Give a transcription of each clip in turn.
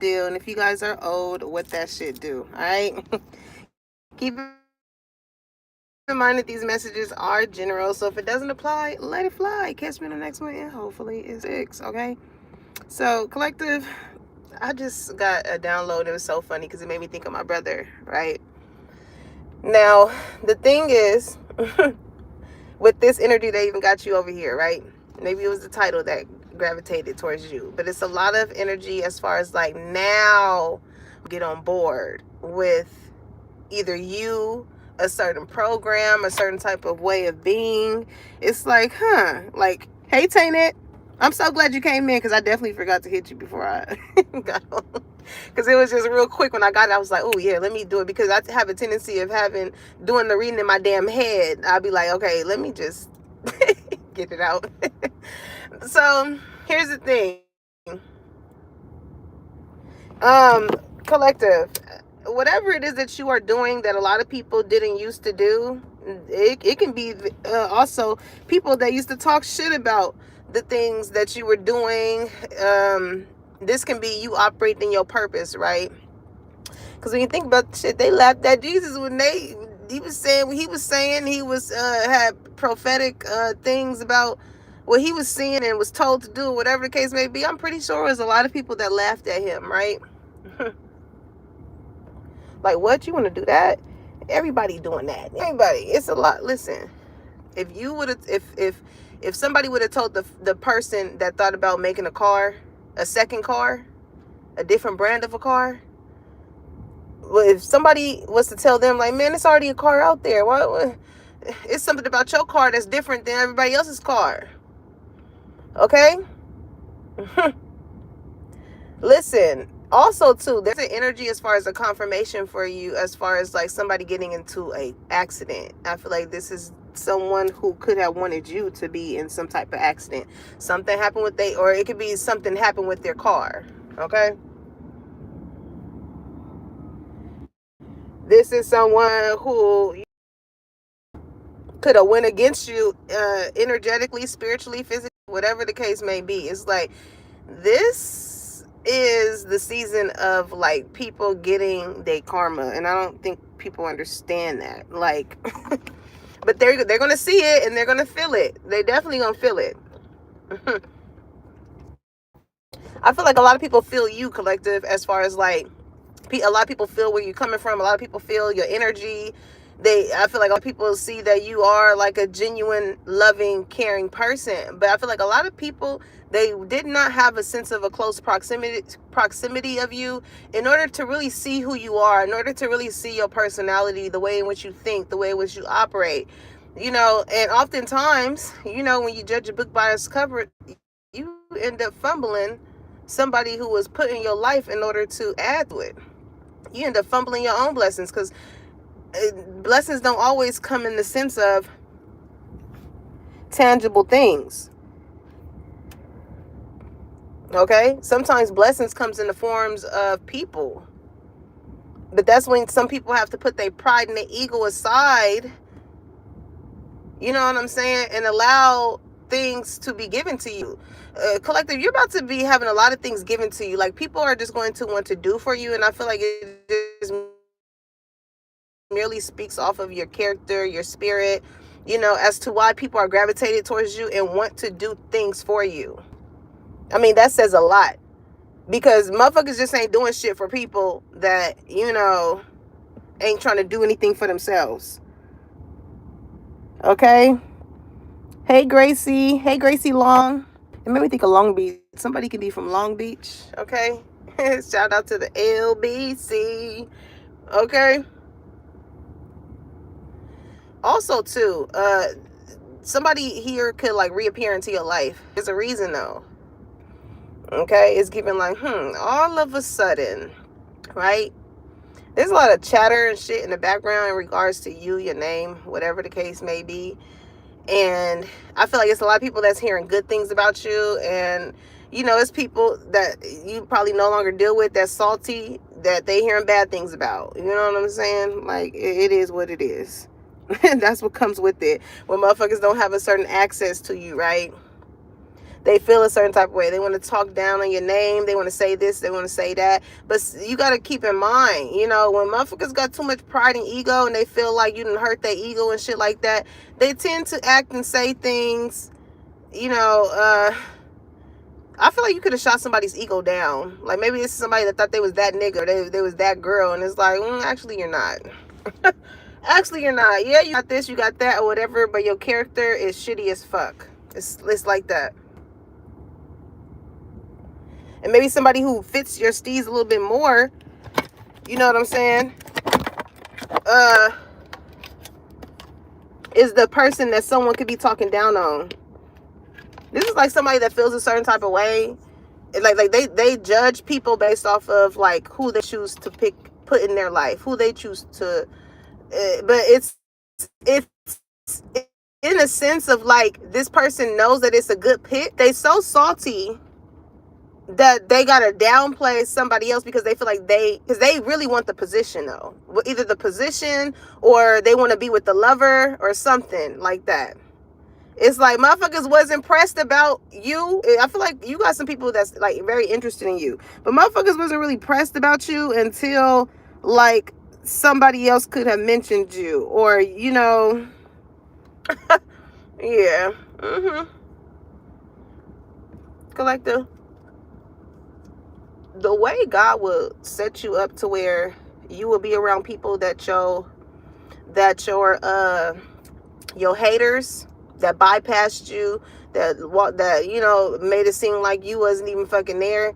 deal. And if you guys are old, what that shit do. All right. Keep in mind that these messages are general. So if it doesn't apply, let it fly. Catch me in the next one, and hopefully it's six. Okay. So collective, I just got a download. It was so funny because it made me think of my brother, right? Now, the thing is, with this energy that even got you over here, right? Maybe it was the title that gravitated towards you, but it's a lot of energy as far as like now get on board with either you, a certain program, a certain type of way of being. It's like, like, hey, Tainted, I'm so glad you came in because I definitely forgot to hit you before I got on. Because it was just real quick when I got it. I was like, oh, yeah, let me do it. Because I have a tendency of doing the reading in my damn head. I'll be like, okay, let me just get it out. So here's the thing. Collective, whatever it is that you are doing that a lot of people didn't used to do, it can be also people that used to talk shit about the things that you were doing. This can be you operating your purpose, right? Because when you think about shit, they laughed at Jesus when he was saying what he was saying. He was had prophetic things about what he was seeing and was told to do, whatever the case may be. I'm pretty sure there's a lot of people that laughed at him, right? Like, what, you want to do that? Everybody doing that. Everybody. It's a lot. Listen, if you would have, if somebody would have told the person that thought about making a car, a second car, a different brand of a car, well, if somebody was to tell them, like, man, it's already a car out there. What? It's something about your car that's different than everybody else's car. Okay? Listen, also too, there's an energy as far as a confirmation for you, as far as like somebody getting into a accident. I feel like this is someone who could have wanted you to be in some type of accident. Something happened with or it could be something happened with their car. Okay? This is someone who could have went against you energetically, spiritually, physically, whatever the case may be. It's like, this is the season of like people getting their karma, and I don't think people understand that. Like, but they're gonna see it and they're gonna feel it. They definitely gonna feel it. I feel like a lot of people feel you, collective, as far as like a lot of people feel where you're coming from. A lot of people feel your energy. I feel like a lot of people see that you are like a genuine, loving, caring person. But I feel like a lot of people, they did not have a sense of a close proximity of you in order to really see who you are, in order to really see your personality, the way in which you think, the way in which you operate. You know, and oftentimes, you know, when you judge a book by its cover, you end up fumbling somebody who was put in your life in order to add to it. You end up fumbling your own blessings, because blessings don't always come in the sense of tangible things. Okay? Sometimes blessings comes in the forms of people. But that's when some people have to put their pride and their ego aside. You know what I'm saying? And allow things to be given to you. Collective, you're about to be having a lot of things given to you. Like, people are just going to want to do for you. And I feel like it just merely speaks off of your character, your spirit, you know, as to why people are gravitated towards you and want to do things for you. I mean, that says a lot, because motherfuckers just ain't doing shit for people that, you know, ain't trying to do anything for themselves. Okay? Hey, Gracie. Hey, Gracie Long. It made me think of Long Beach. Somebody could be from Long Beach. Okay? Shout out to the LBC. Okay? Also, too, somebody here could like reappear into your life. There's a reason, though. Okay? It's giving like, all of a sudden, right? There's a lot of chatter and shit in the background in regards to you, your name, whatever the case may be. And I feel like it's a lot of people that's hearing good things about you. And, you know, it's people that you probably no longer deal with that's salty, that they hearing bad things about. You know what I'm saying? Like, it is what it is. That's what comes with it when motherfuckers don't have a certain access to you, right? They feel a certain type of way. They want to talk down on your name. They want to say this. They want to say that. But you got to keep in mind, you know, when motherfuckers got too much pride and ego and they feel like you done hurt their ego and shit like that, they tend to act and say things, you know, I feel like you could have shot somebody's ego down. Like maybe it's somebody that thought they was that nigga or they was that girl, and it's like, actually you're not. Actually you're not. Yeah, you got this, you got that, or whatever, but your character is shitty as fuck. It's like that. And maybe somebody who fits your steez a little bit more, you know what I'm saying, is the person that someone could be talking down on. This is like somebody that feels a certain type of way. Like they judge people based off of like who they choose to put in their life, who they choose to, but it's in a sense of like, this person knows that it's a good pick. They so salty that they gotta downplay somebody else because they feel like because they really want the position though. Either the position or they want to be with the lover or something like that. It's like motherfuckers was impressed about you. I feel like you got some people that's like very interested in you, but motherfuckers wasn't really pressed about you until like somebody else could have mentioned you, or you know. Yeah. Collective. The way God will set you up to where you will be around people that your haters that bypassed you, that you know made it seem like you wasn't even fucking there,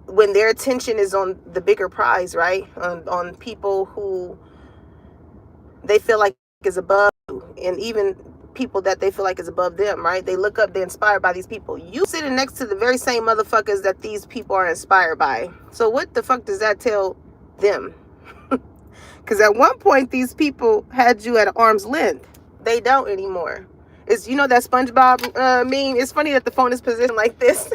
when their attention is on the bigger prize, right? On people who they feel like is above you, and even people that they feel like is above them, right? They look up, they're inspired by these people. You sitting next to the very same motherfuckers that these people are inspired by. So what the fuck does that tell them? Because at one point these people had you at arm's length. They don't anymore. It's, you know, that SpongeBob meme. It's funny that the phone is positioned like this.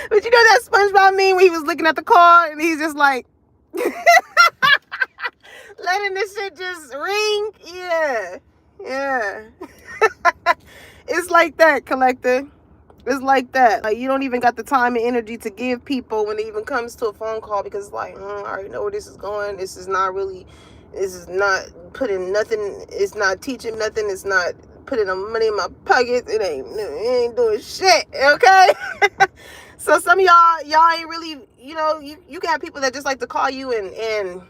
But you know that SpongeBob meme where he was looking at the car and he's just like letting this shit just ring? Yeah. It's like that, collector. It's like that. Like, you don't even got the time and energy to give people when it even comes to a phone call, because it's like, I already know where this is going. This is not putting nothing. It's not teaching nothing. It's not putting the money in my pocket. It ain't doing shit. Okay. So some of y'all ain't really, you know, you can have people that just like to call you and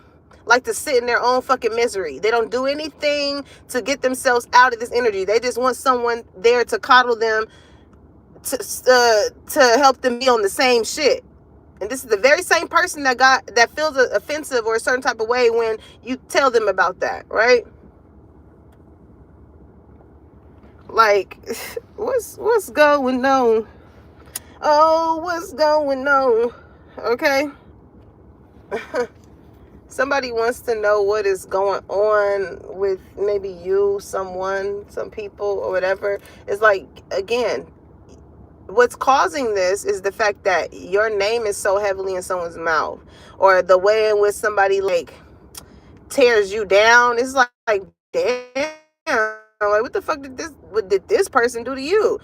like to sit in their own fucking misery. They don't do anything to get themselves out of this energy. They just want someone there to coddle them, to help them be on the same shit. And this is the very same person that feels offensive or a certain type of way when you tell them about that, right? Like, what's going on? Oh, what's going on? Okay. Somebody wants to know what is going on with maybe you, someone, some people, or whatever. It's like, again, what's causing this is the fact that your name is so heavily in someone's mouth, or the way in which somebody like tears you down. It's like damn, like what the fuck did this person do to you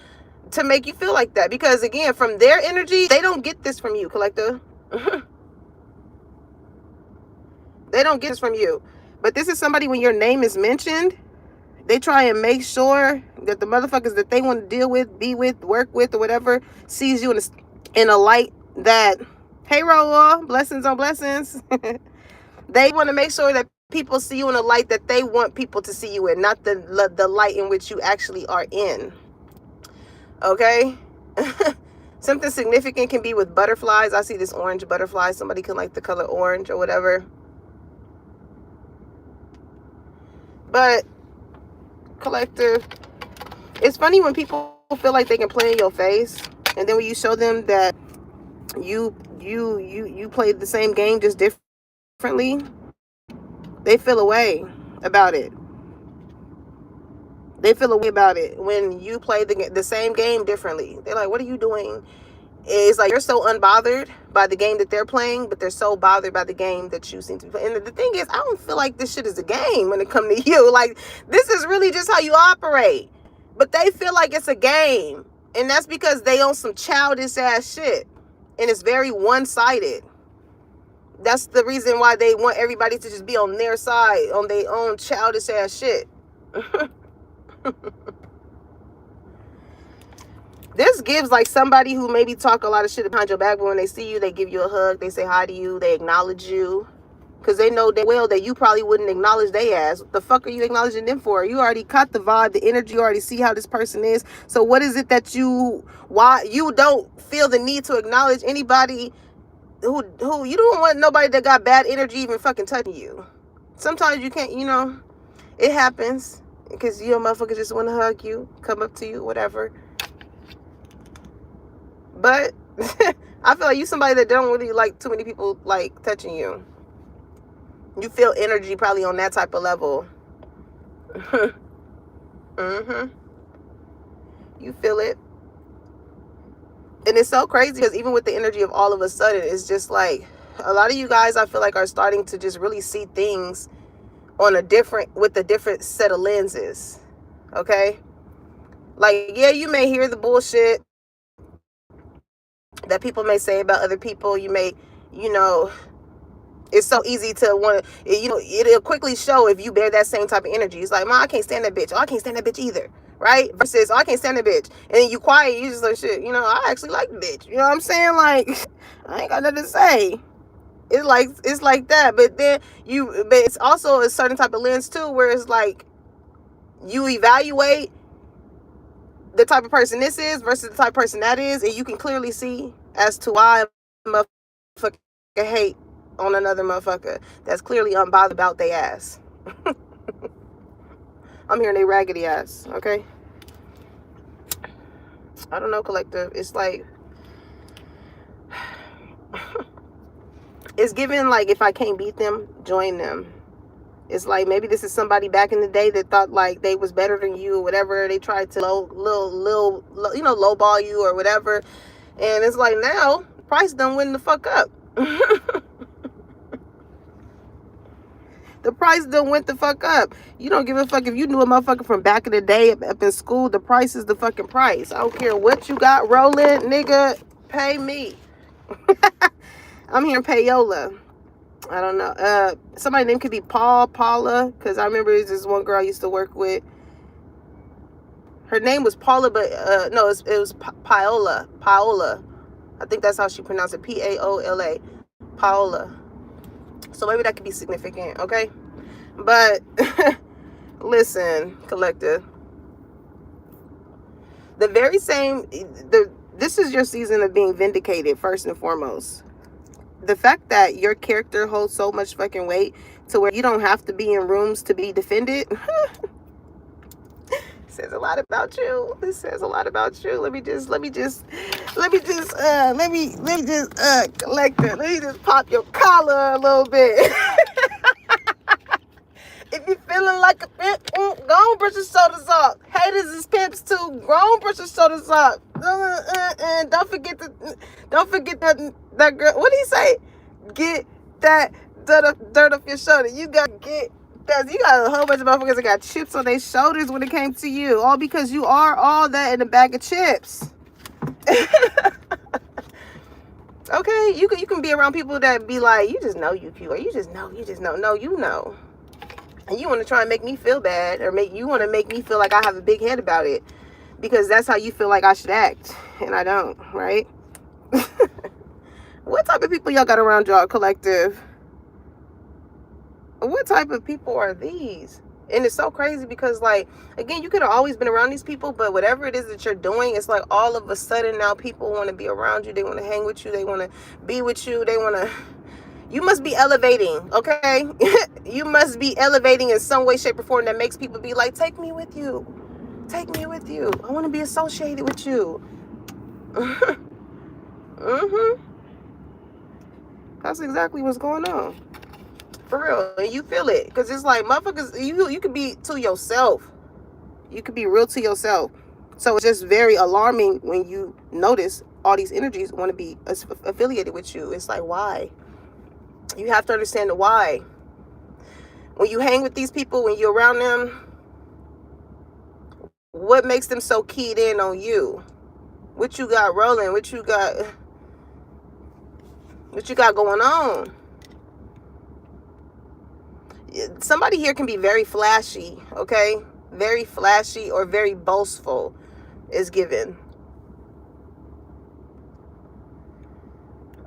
to make you feel like that? Because again, from their energy, they don't get this from you, collector. They don't get this from you. But this is somebody, when your name is mentioned, they try and make sure that the motherfuckers that they want to deal with, be with, work with, or whatever, sees you in a light that, hey, Roll, blessings on blessings. They want to make sure that people see you in a light that they want people to see you in, not the light in which you actually are in. Okay? Something significant can be with butterflies. I see this orange butterfly. Somebody can like the color orange or whatever. But collective, it's funny when people feel like they can play in your face, and then when you show them that you played the same game just differently, they feel away about it. They feel away about it when you play the same game differently. They're like, what are you doing? It's like you're so unbothered by the game that they're playing, but they're so bothered by the game that you seem to be playing. And the thing is, I don't feel like this shit is a game when it comes to you. Like, this is really just how you operate. But they feel like it's a game. And that's because they on some childish ass shit. And it's very one-sided. That's the reason why they want everybody to just be on their side, on their own childish ass shit. This gives like somebody who maybe talk a lot of shit behind your back, but when they see you, they give you a hug, they say hi to you, they acknowledge you. Because they know damn well that you probably wouldn't acknowledge they ass. What the fuck are you acknowledging them for? You already caught the vibe, the energy, you already see how this person is. So what is it that why you don't feel the need to acknowledge anybody who you don't want nobody that got bad energy even fucking touching you. Sometimes you can't, it happens. Because motherfuckers just want to hug you, come up to you, whatever. But I feel like you somebody that don't really like too many people like touching you. You feel energy probably on that type of level. Mm-hmm. You feel it. And it's so crazy because even with the energy of all of a sudden, it's just like a lot of you guys, I feel like, are starting to just really see things on with a different set of lenses. Okay? Like, yeah, you may hear the bullshit that people may say about other people. You may, it's so easy to want to, it'll quickly show if you bear that same type of energy. It's like, I can't stand that bitch. Oh, I can't stand that bitch either. Right? Versus, I can't stand that bitch. And then you quiet, you just like, shit, I actually like the bitch. You know what I'm saying? Like, I ain't got nothing to say. It's like that. But then but it's also a certain type of lens too, where it's like, you evaluate the type of person this is versus the type of person that is, and you can clearly see as to why a motherfucker hate on another motherfucker that's clearly unbothered about their ass. I'm hearing they raggedy ass, okay? I don't know, collective. It's like, it's given like, if I can't beat them, join them. It's like, maybe this is somebody back in the day that thought like they was better than you or whatever. They tried to lowball you or whatever. And it's like, now price done went the fuck up. The price done went the fuck up. You don't give a fuck if you knew a motherfucker from back in the day up in school. The price is the fucking price. I don't care what you got rolling, nigga. Pay me. I'm hearing payola. I don't know. Somebody name could be Paula, because I remember there's this one girl I used to work with. Her name was Paula, but no, it was Paola. I think that's how she pronounced it. Paola. Paola. So maybe that could be significant, okay? But listen, collective. This is your season of being vindicated, first and foremost. The fact that your character holds so much fucking weight to where you don't have to be in rooms to be defended says a lot about you. It says a lot about you. Let me just collector. Let me just pop your collar a little bit. If you feeling like a pimp, go on, brush your shoulders off. Haters is pimps too. Go on, brush your shoulders off. Don't forget that girl. What did he say? Get that dirt off your shoulder. You got to get that. You got a whole bunch of motherfuckers that got chips on their shoulders when it came to you. All because you are all that in a bag of chips. Okay, you can be around people that be like, you just know you cute, or you just know. No, you know. And you want to try and make me feel bad, or you want to make me feel like I have a big head about it, because that's how you feel like I should act, and I don't, right? What type of people y'all got around y'all, collective? What type of people are these? And it's so crazy because, like, again, you could have always been around these people, but whatever it is that you're doing, it's like all of a sudden now people want to be around you. They want to hang with you. They want to be with you. You must be elevating, okay? You must be elevating in some way, shape, or form that makes people be like, take me with you. Take me with you. I want to be associated with you. Mm-hmm. That's exactly what's going on. For real. And you feel it. Because it's like, motherfuckers, you could be to yourself. You could be real to yourself. So it's just very alarming when you notice all these energies want to be affiliated with you. It's like, why? You have to understand the why. When you hang with these people, when you're around them, what makes them so keyed in on you? What you got rolling? What you got going on? Somebody here can be very flashy, okay? Very flashy or very boastful is given.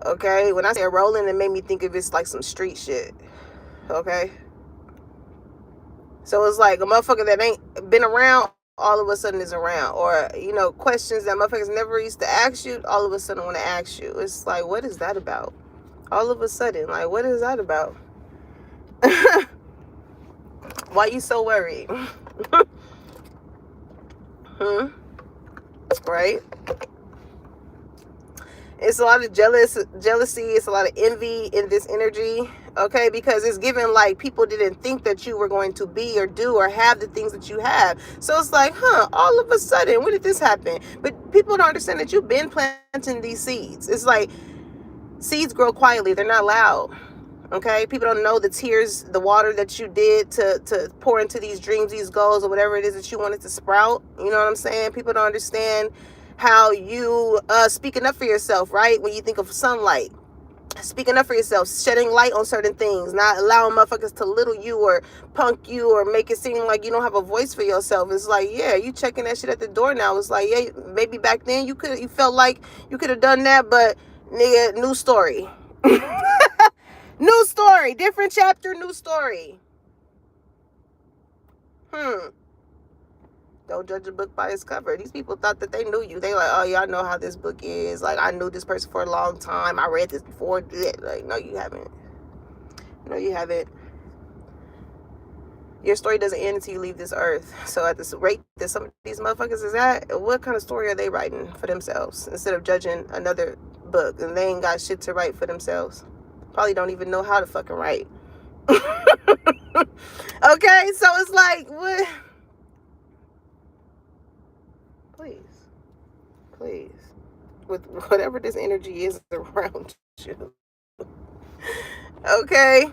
Okay? When I say rolling, it made me think of it's like some street shit. Okay? So it's like a motherfucker that ain't been around all of a sudden is around. Or, you know, questions that motherfuckers never used to ask you, all of a sudden want to ask you. It's like, what is that about? All of a sudden, like, what is that about? Why you so worried? Right? It's a lot of jealousy. It's a lot of envy in this energy. Okay, because it's given like people didn't think that you were going to be or do or have the things that you have. So it's like, all of a sudden, when did this happen? But people don't understand that you've been planting these seeds. It's like seeds grow quietly. They're not loud. Okay, people don't know the tears, the water that you did to pour into these dreams, these goals, or whatever it is that you wanted to sprout. You know what I'm saying? People don't understand how you speaking up for yourself, right? When you think of sunlight, speaking up for yourself, shedding light on certain things, not allowing motherfuckers to little you or punk you or make it seem like you don't have a voice for yourself. It's like, yeah, you checking that shit at the door now. It's like, yeah, maybe back then you felt like you could have done that, but nigga, new story. New story, different chapter, new story. Don't judge a book by its cover. These people thought that they knew you. They like, oh yeah, I know how this book is. Like, I knew this person for a long time. I read this before. Like, no, you haven't. No, you haven't. Your story doesn't end until you leave this earth. So at this rate that some of these motherfuckers is at, what kind of story are they writing for themselves instead of judging another book? And they ain't got shit to write for themselves. Probably don't even know how to fucking write. Okay, so it's like, what? Please, with whatever this energy is around you. Okay,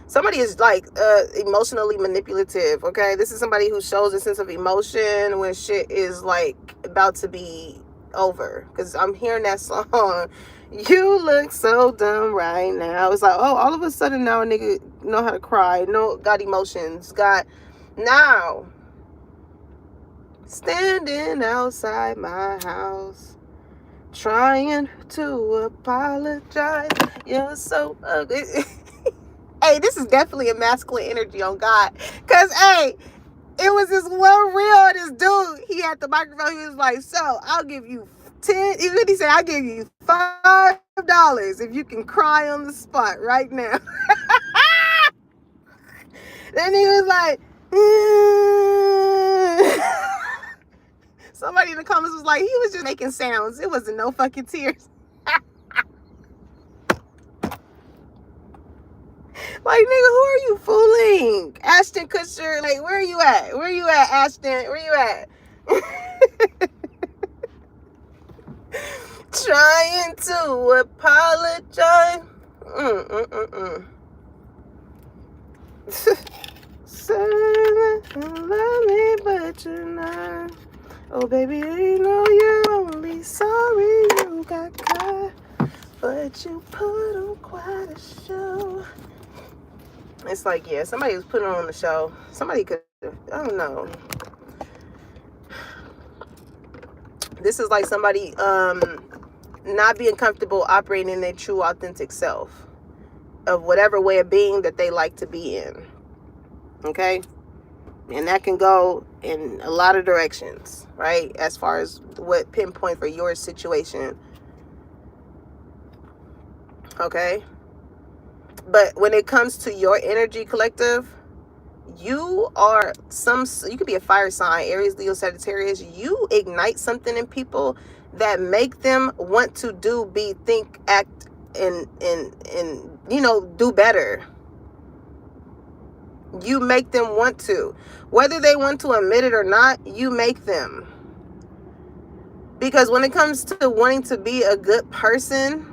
somebody is like emotionally manipulative. Okay, this is somebody who shows a sense of emotion when shit is like about to be over. Because I'm hearing that song, you look so dumb right now. It's like, oh, all of a sudden now a nigga know how to cry, got emotions, got now standing outside my house trying to apologize. You're so ugly. Hey, this is definitely a masculine energy on God. Because, hey, it was this one reel, this dude, he had the microphone, he was like, so, I'll give you 10, even he said, I'll give you $5 if you can cry on the spot right now. Then he was like, somebody in the comments was like, he was just making sounds. It wasn't no fucking tears. Like, nigga, who are you fooling? Ashton Kutcher, like, where are you at? Where are you at, Ashton? Where you at? Trying to apologize. Say you love me, but you're not. Oh, baby, you know you're only sorry you got caught, but you put on quite a show. It's like, yeah, somebody was putting on the show. Somebody could, I don't know. This is like somebody not being comfortable operating in their true, authentic self of whatever way of being that they like to be in. Okay? And that can go in a lot of directions, right? As far as what pinpoint for your situation. Okay? But when it comes to your energy collective, you could be a fire sign, Aries, Leo, Sagittarius. You ignite something in people that make them want to do, be, think, act, and do better. You make them want to. Whether they want to admit it or not, you make them. Because when it comes to wanting to be a good person,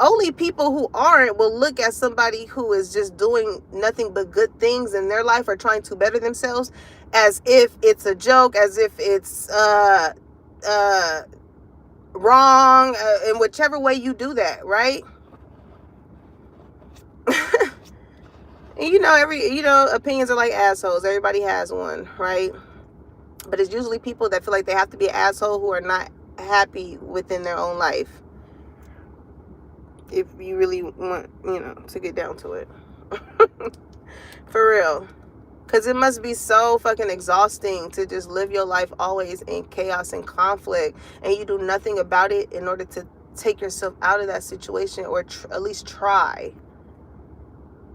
only people who aren't will look at somebody who is just doing nothing but good things in their life or trying to better themselves as if it's a joke, as if it's wrong, in whichever way you do that, right? And opinions are like assholes. Everybody has one, right? But it's usually people that feel like they have to be an asshole who are not happy within their own life. If you really want, to get down to it. For real. Because it must be so fucking exhausting to just live your life always in chaos and conflict, and you do nothing about it in order to take yourself out of that situation, or at least try.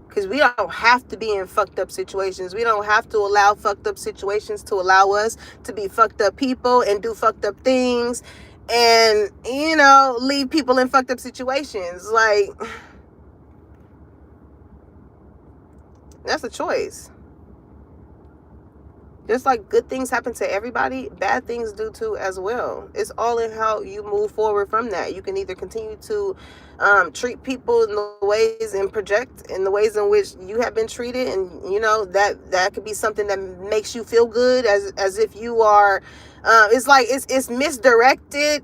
Because we don't have to be in fucked up situations. We don't have to allow fucked up situations to allow us to be fucked up people and do fucked up things and, leave people in fucked up situations. Like, that's a choice. Just like good things happen to everybody, bad things do too as well. It's all in how you move forward from that. You can either continue to treat people in the ways and project in the ways in which you have been treated, and that could be something that makes you feel good, as if you are. It's like it's misdirected.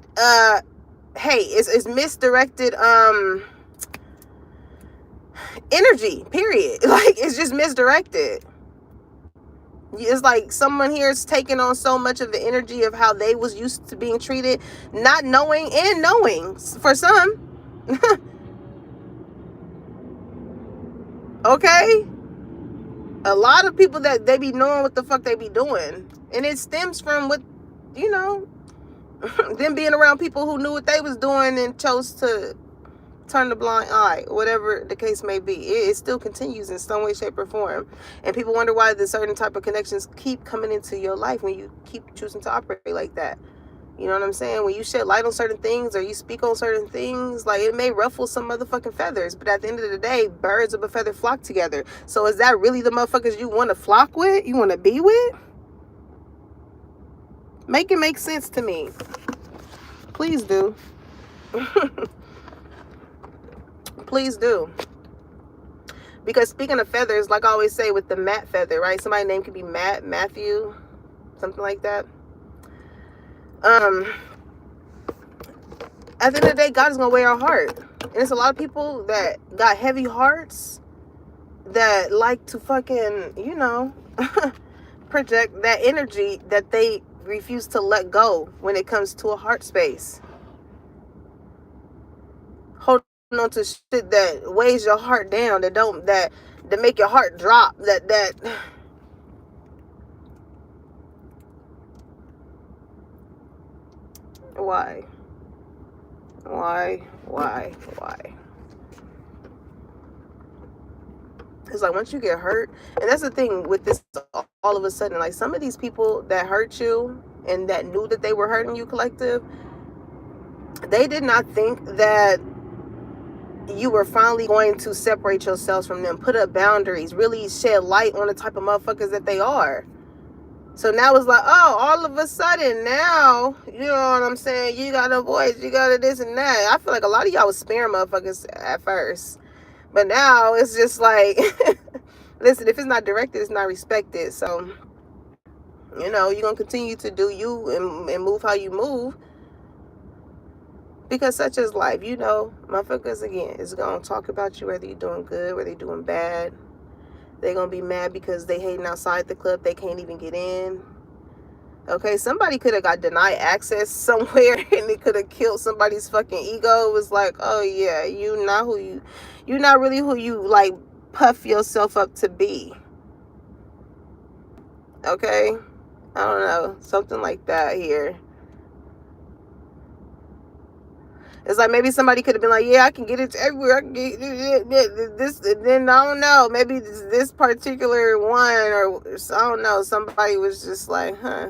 It's misdirected energy. Period. Like, it's just misdirected. It's like someone here is taking on so much of the energy of how they was used to being treated, not knowing and knowing for some. Okay? A lot of people that they be knowing what the fuck they be doing. And it stems from what, them being around people who knew what they was doing and chose to turn the blind eye, whatever the case may be. It still continues in some way, shape, or form. And people wonder why the certain type of connections keep coming into your life when you keep choosing to operate like that. You know what I'm saying? When you shed light on certain things or you speak on certain things, like, it may ruffle some motherfucking feathers, but at the end of the day, birds of a feather flock together. So is that really the motherfuckers you want to flock with? You want to be with? Make it make sense to me. Please do. Please do. Because speaking of feathers, like I always say with the Matt feather, right? Somebody's name could be Matt, Matthew, something like that. At the end of the day, God is going to weigh our heart. And it's a lot of people that got heavy hearts that like to fucking, project that energy that they refuse to let go when it comes to a heart space. Hold on to shit that weighs your heart down, that make your heart drop, that why it's like once you get hurt, and that's the thing with this, all of a sudden, like, some of these people that hurt you and that knew that they were hurting you, collective, they did not think that you were finally going to separate yourselves from them, put up boundaries, really shed light on the type of motherfuckers that they are. So now it's like, oh, all of a sudden now, you know what I'm saying? You got a voice, you got a this and that. I feel like a lot of y'all was sparing motherfuckers at first. But now it's just like, listen, if it's not directed, it's not respected. So, you're going to continue to do you and move how you move. Because such is life, motherfuckers, again, is going to talk about you, whether you're doing good, whether you're doing bad. They're going to be mad because they hating outside the club. They can't even get in. Okay, somebody could have got denied access somewhere and it could have killed somebody's fucking ego. It was like, oh yeah, you're not really who you, like, puff yourself up to be. Okay? I don't know. Something like that here. It's like maybe somebody could have been like, yeah, I can get it everywhere. I can get this. And then I don't know. Maybe this particular one, or I don't know. Somebody was just like, huh.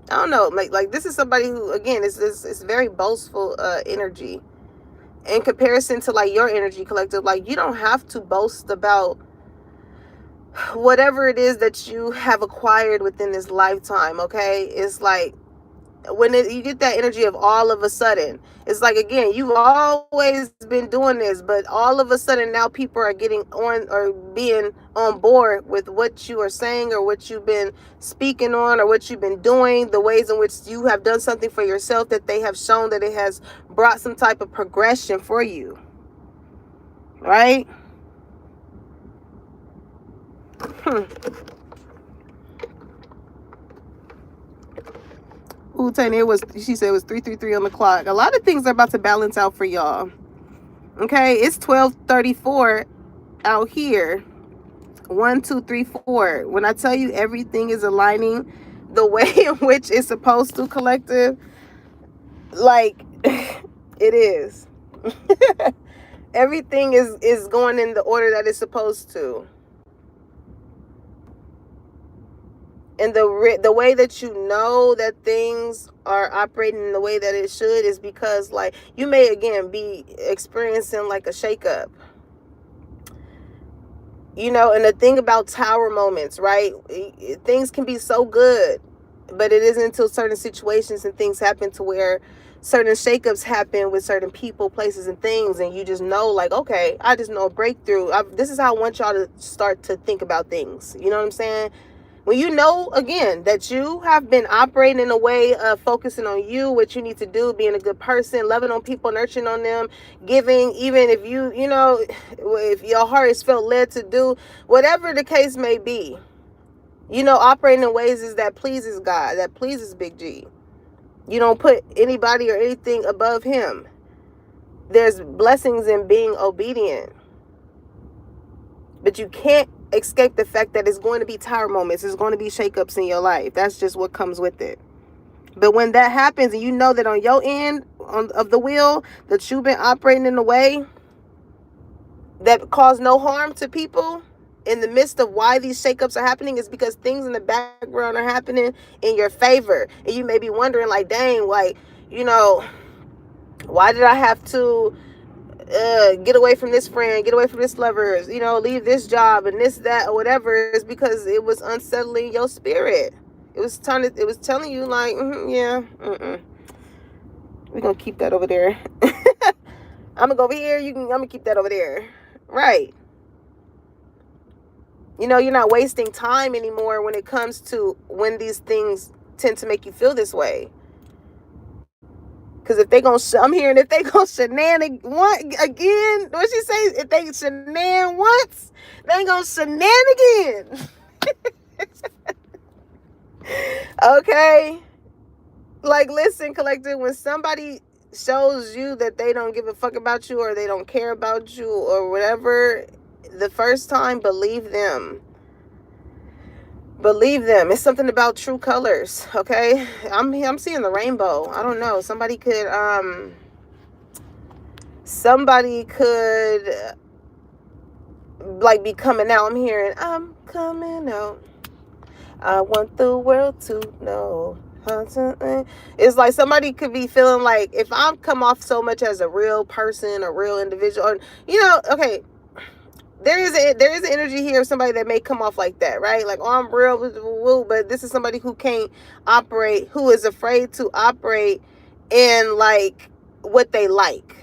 I don't know. Like this is somebody who, again, it's very boastful energy in comparison to, like, your energy, collective. Like, you don't have to boast about whatever it is that you have acquired within this lifetime. Okay, it's like, you get that energy of all of a sudden, it's like, again, you've always been doing this, but all of a sudden now people are getting on or being on board with what you are saying or what you've been speaking on or what you've been doing, the ways in which you have done something for yourself that they have shown that it has brought some type of progression for you, right? Ooh, Tanya, she said it was 3:33 on the clock. A lot of things are about to balance out for y'all. Okay, it's 12:34 out here. 1, 2, 3, 4. When I tell you everything is aligning the way in which it's supposed to, collective, like it is. Everything is going in the order that it's supposed to. And the way that you know that things are operating in the way that it should is because, like, you may again be experiencing like a shakeup. You know, and the thing about tower moments, right? Things can be so good, but it isn't until certain situations and things happen to where certain shakeups happen with certain people, places, and things, and you just know, like, okay, I just know a breakthrough. This is how I want y'all to start to think about things. You know what I'm saying? When you know, again, that you have been operating in a way of focusing on you, what you need to do, being a good person, loving on people, nurturing on them, giving, even if you know, if your heart is felt led to do, whatever the case may be, you know, operating in ways is that pleases God, that pleases Big G. You don't put anybody or anything above him. There's blessings in being obedient. But you can't escape the fact that it's going to be tower moments. It's going to be shakeups in your life. That's just what comes with it. But when that happens and you know that on your end of the wheel that you've been operating in a way that cause no harm to people in the midst of why these shakeups are happening, is because things in the background are happening in your favor. And you may be wondering, like, dang, like, you know, why did I have to get away from this friend, get away from this lover, you know, leave this job and this, that, or whatever? Is because it was unsettling your spirit. It was telling you, like, yeah, we're gonna keep that over there. I'm gonna go over here, I'm gonna keep that over there. Right. You know, you're not wasting time anymore when it comes to when these things tend to make you feel this way. Because if they gonna, I'm hearing if they gonna shenan again, what she say? If they shenan once, they gonna shenan again. Okay? Like, listen, collective, when somebody shows you that they don't give a fuck about you or they don't care about you or whatever, the first time, believe them. Believe them. It's something about true colors, okay? I'm seeing the rainbow. I don't know. Somebody could like be coming out. I'm hearing, I'm coming out. I want the world to know. It's like somebody could be feeling like, if I'm come off so much as a real person, a real individual, or, you know, okay, there is an energy here of somebody that may come off like that, right? Like, oh, I'm real, but this is somebody who can't operate, who is afraid to operate in, like, what they like.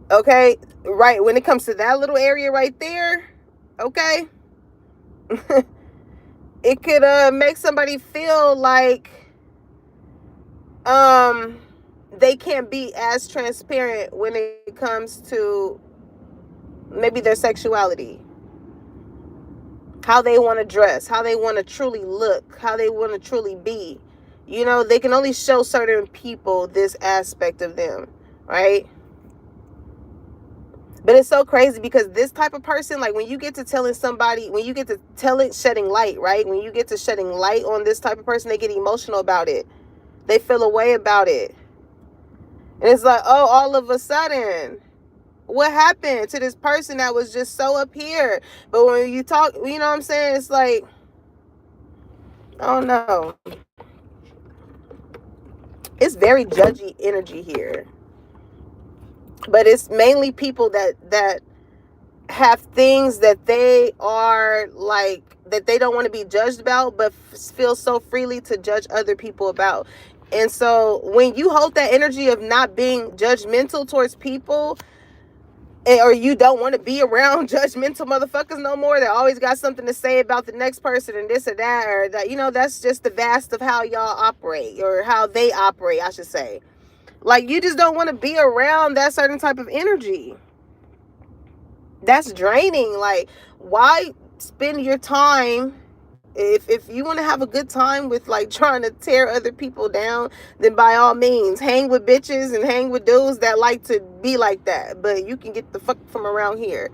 Okay? Right, when it comes to that little area right there, okay? It could make somebody feel like they can't be as transparent when it comes to maybe their sexuality, how they want to dress, how they want to truly look, how they want to truly be. You know, they can only show certain people this aspect of them, right? But it's so crazy because this type of person, like, when you get to telling somebody, when you get to shedding light, right? When you get to shedding light on this type of person, they get emotional about it. They feel a way about it. And it's like, oh, all of a sudden, what happened to this person that was just so up here? But when you talk, you know what I'm saying? It's like, I don't know. It's very judgy energy here. But it's mainly people that have things that they are, like, that they don't want to be judged about, but feel so freely to judge other people about. And so when you hold that energy of not being judgmental towards people, or you don't want to be around judgmental motherfuckers no more that always got something to say about the next person and this or that, or that, you know, that's just the vast of how y'all operate, or how they operate, I should say. Like, you just don't want to be around that certain type of energy. That's draining. Like, why spend your time, if you want to have a good time with like trying to tear other people down, then by all means hang with bitches and hang with dudes that like to be like that, but you can get the fuck from around here.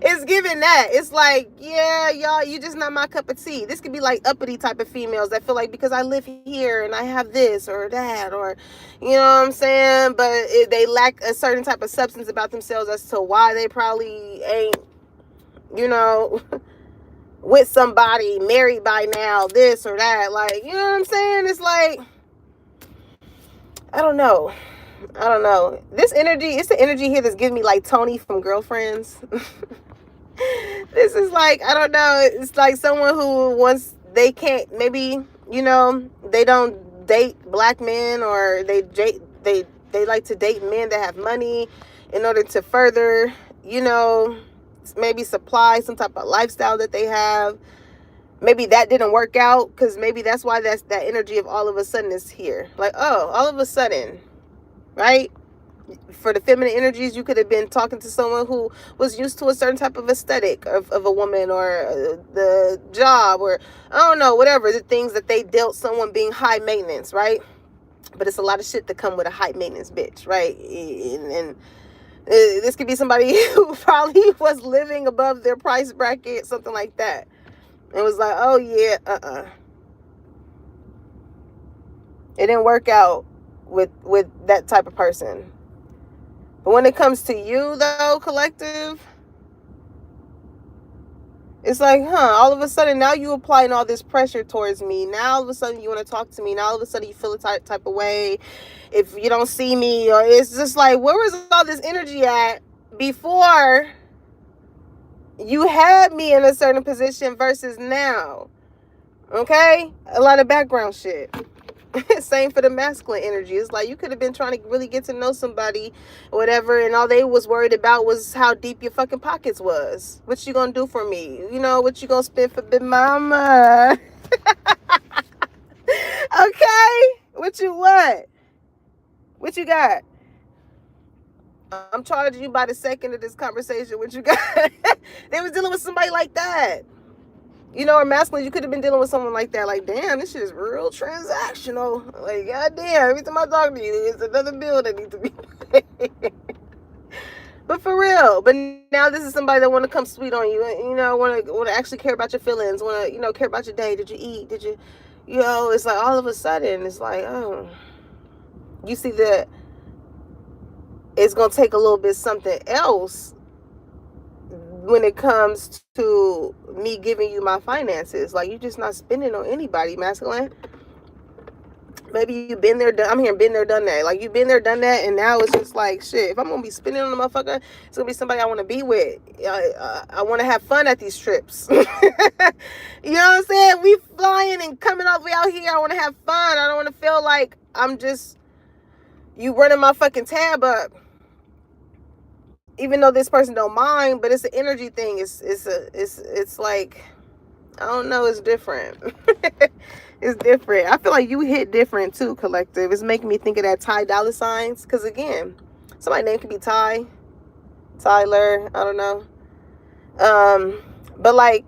It's giving that. It's like, yeah, y'all, you just not my cup of tea. This could be like uppity type of females that feel like because I live here and I have this or that, or, you know what I'm saying, but they lack a certain type of substance about themselves as to why they probably ain't, you know, with somebody married by now, this or that. Like, you know what I'm saying? It's like, I don't know. This energy, it's the energy here that's giving me like Tony from Girlfriends. This is like, I don't know. It's like someone who wants, they can't, maybe, you know, they don't date black men, or they like to date men that have money in order to further, you know, maybe supply some type of lifestyle that they have. Maybe that didn't work out, because maybe that's why that energy of all of a sudden is here. Like, oh, all of a sudden, right? For the feminine energies, you could have been talking to someone who was used to a certain type of aesthetic of a woman, or the job, or I don't know, whatever, the things that they dealt someone being high maintenance, right? But it's a lot of shit that come with a high maintenance bitch, right? And this could be somebody who probably was living above their price bracket, something like that. It was like, oh yeah, it didn't work out with that type of person. But when it comes to you, though, collective, it's like, all of a sudden now you applying all this pressure towards me. Now all of a sudden you want to talk to me. Now all of a sudden you feel a type of way if you don't see me. Or it's just like, where was all this energy at before you had me in a certain position versus now? Okay? A lot of background shit. Same for the masculine energy. It's like you could have been trying to really get to know somebody or whatever, and all they was worried about was how deep your fucking pockets was. What you gonna do for me? You know, what you gonna spend for big mama? Okay? What you what? What you got? I'm charging you by the second of this conversation. What you got? They was dealing with somebody like that. You know, or masculine, you could have been dealing with someone like that. Like, damn, this shit is real transactional. Like, goddamn, every time I talk to you, it's another bill that needs to be paid. But for real. But now this is somebody that want to come sweet on you. You know, want to actually care about your feelings. Want to, you know, care about your day. Did you eat? Did you, you know, it's like all of a sudden, it's like, oh. You see that it's going to take a little bit something else when it comes to me giving you my finances. Like, you're just not spending on anybody, masculine. Maybe you've been there, I'm hearing been there, done that. Like, you've been there, done that, and now it's just like, shit, if I'm going to be spending on a motherfucker, it's going to be somebody I want to be with. I want to have fun at these trips. You know what I'm saying? We flying and coming all the way out here. I want to have fun. I don't want to feel like I'm just, you running my fucking tab up. Even though this person don't mind, but it's an energy thing. It's like, I don't know, it's different. It's different. I feel like you hit different too, collective. It's making me think of that Ty dollar signs. Because again, somebody's name could be Ty, Tyler, I don't know. But like,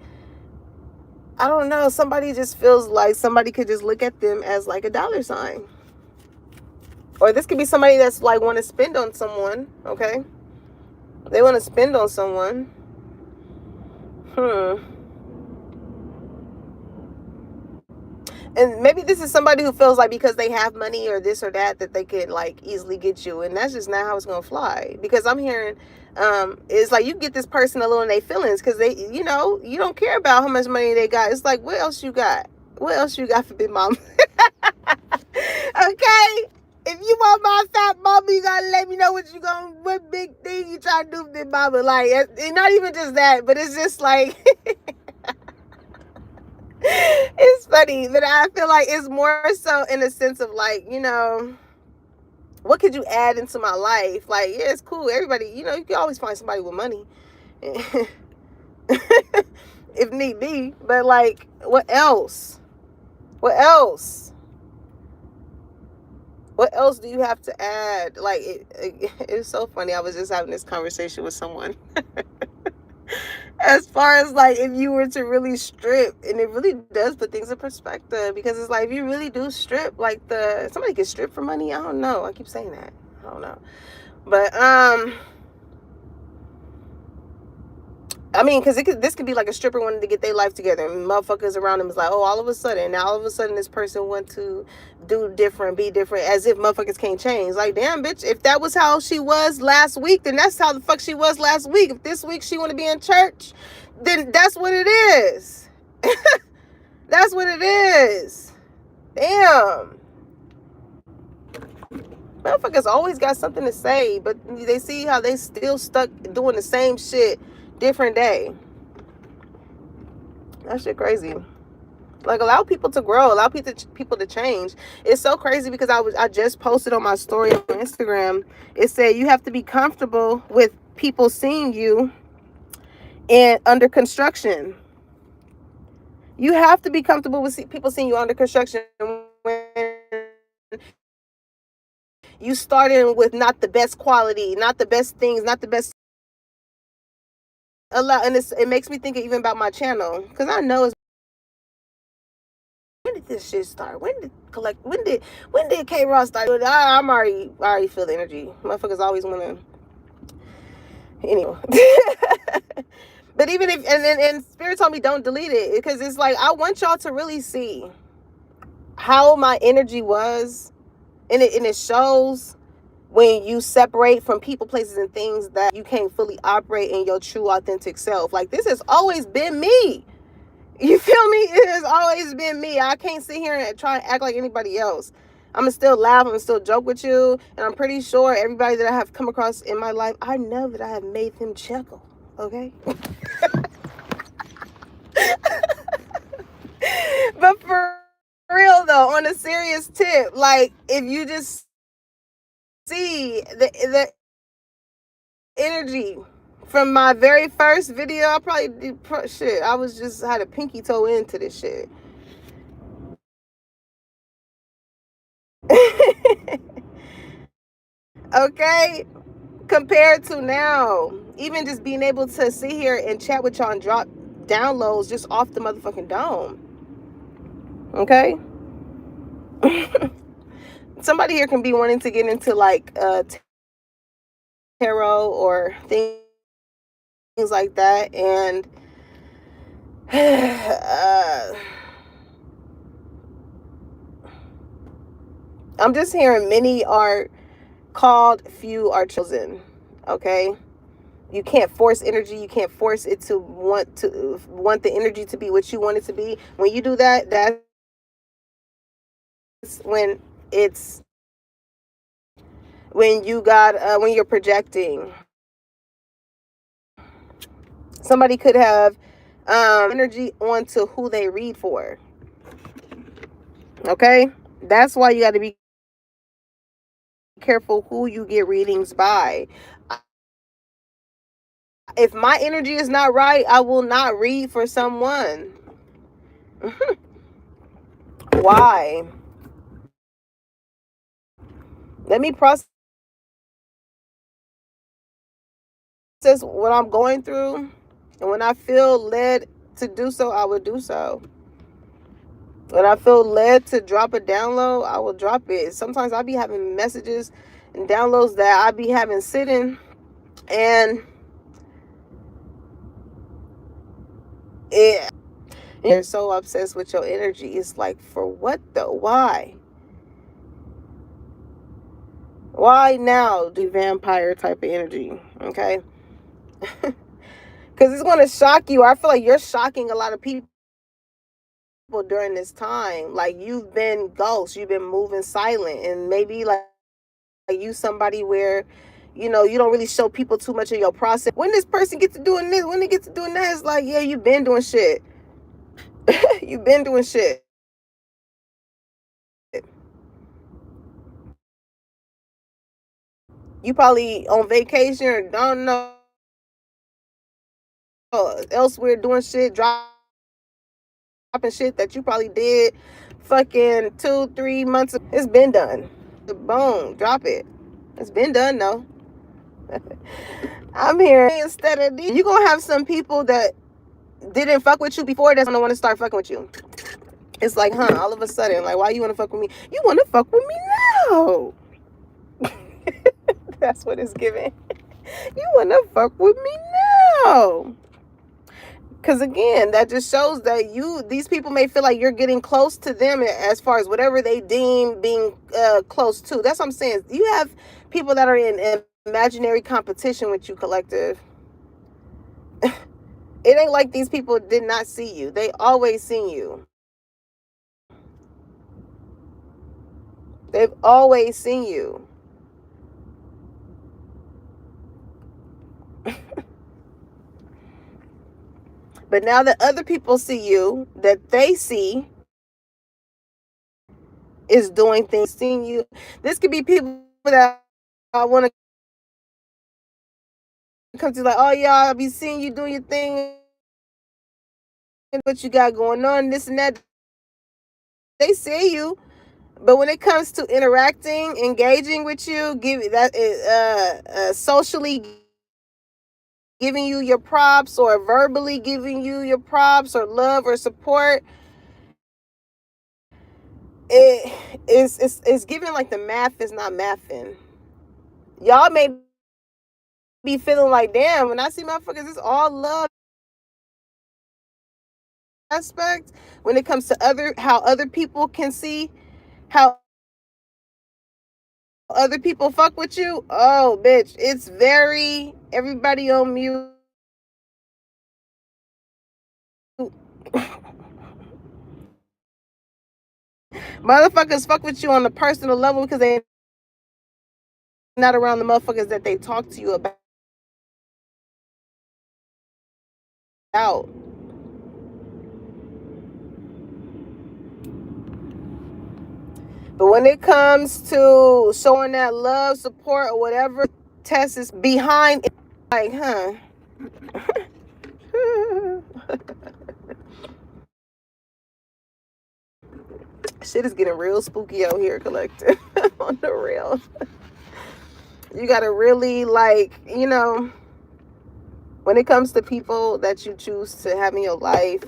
I don't know, somebody just feels like somebody could just look at them as like a dollar sign. Or this could be somebody that's like want to spend on someone, okay? They want to spend on someone. And maybe this is somebody who feels like because they have money or this or that, that they can like easily get you. And that's just not how it's going to fly. Because I'm hearing, it's like you get this person a little in their feelings because they, you know, you don't care about how much money they got. It's like, what else you got? What else you got for big mama? Okay? If you want my fat mama, you gotta let me know what big thing you trying to do with big mama. Like, it's not even just that, but it's just like, It's funny, but I feel like it's more so in the sense of like, what could you add into my life? Like, yeah, it's cool. Everybody, you can always find somebody with money. If need be. But like, what else? What else? What else do you have to add? Like, it's so funny. I was just having this conversation with someone. As far as like, if you were to really strip, and it really does put things in perspective, because it's like, if you really do strip, like, somebody can strip for money. I don't know. I keep saying that. I don't know. But I mean, because this could be like a stripper wanting to get their life together, and motherfuckers around them is like, oh, all of a sudden, now all of a sudden, this person want to do different, be different, as if motherfuckers can't change. Like, damn, bitch, if that was how she was last week, then that's how the fuck she was last week. If this week she want to be in church, then that's what it is. That's what it is. Damn. Motherfuckers always got something to say, but they see how they still stuck doing the same shit, different day. That shit crazy. Like, allow people to grow, allow people to change. It's so crazy because I just posted on my story on Instagram. It said you have to be comfortable with people seeing you and under construction. You have to be comfortable with people seeing you under construction when you starting with not the best quality, not the best things, not the best. And it makes me think even about my channel, because I know it's, when did this shit start? When did K Ross start? I already feel the energy. Motherfuckers always wanna, anyway. But even if, and Spirit told me don't delete it, because it's like, I want y'all to really see how my energy was, and it shows when you separate from people, places, and things, that you can't fully operate in your true, authentic self. Like, this has always been me. You feel me? It has always been me. I can't sit here and try and act like anybody else. I'm going to still laugh. I'm going to still joke with you. And I'm pretty sure everybody that I have come across in my life, I know that I have made them chuckle. Okay? But for real, though, on a serious tip, like, if you just see the energy from my very first video, I probably did shit. I was just had a pinky toe into this shit. Okay, compared to now, even just being able to sit here and chat with y'all and drop downloads just off the motherfucking dome. Okay. Somebody here can be wanting to get into like tarot or things like that, and I'm just hearing many are called, few are chosen. Okay, you can't force energy. You can't force it to want the energy to be what you want it to be. When you do that, that's when when you're projecting. Somebody could have energy onto who they read for. Okay, that's why you got to be careful who you get readings by. If my energy is not right, I will not read for someone. Why? Let me process what I'm going through, and when I feel led to do so, I will do so. When I feel led to drop a download, I will drop it. Sometimes I'll be having messages and downloads that I be having sitting, and you're so obsessed with your energy. It's like, for what though? Why? Why now do vampire type of energy? Okay. Because it's going to shock you. I feel like you're shocking a lot of people during this time. Like, you've been ghost, you've been moving silent, and maybe like you somebody where you don't really show people too much of your process. When this person gets to doing this, when they get to doing that, it's like, yeah, you've been doing shit. You've been doing shit. You probably on vacation or don't know elsewhere doing shit, dropping shit that you probably did fucking 2-3 months ago. It's been done. The bone, drop it. It's been done though. I'm here instead of these. You gonna have some people that didn't fuck with you before that's gonna want to start fucking with you. It's like, huh, all of a sudden, like, why you want to fuck with me? You want to fuck with me now. That's what it's giving. You want to fuck with me now. Because again, that just shows that these people may feel like you're getting close to them as far as whatever they deem being close to. That's what I'm saying. You have people that are in imaginary competition with you, collective. It ain't like these people did not see you. They always seen you. They've always seen you. But now that other people see you, that they see is doing things, seeing you. This could be people that I want to come to, like, oh yeah, I'll be seeing you doing your thing and what you got going on, this and that. They see you, but when it comes to interacting, engaging with you, socially giving you your props or verbally giving you your props or love or support, it's giving like the math is not mathing. Y'all may be feeling like, damn, when I see motherfuckers, it's all love aspect. When it comes to how other people can see how other people fuck with you, oh bitch, it's very everybody on mute. Motherfuckers fuck with you on the personal level because they not around the motherfuckers that they talk to you about. But when it comes to showing that love, support, or whatever, test is behind it. Like, huh? Shit is getting real spooky out here, collective. On the real. You gotta really, like, when it comes to people that you choose to have in your life,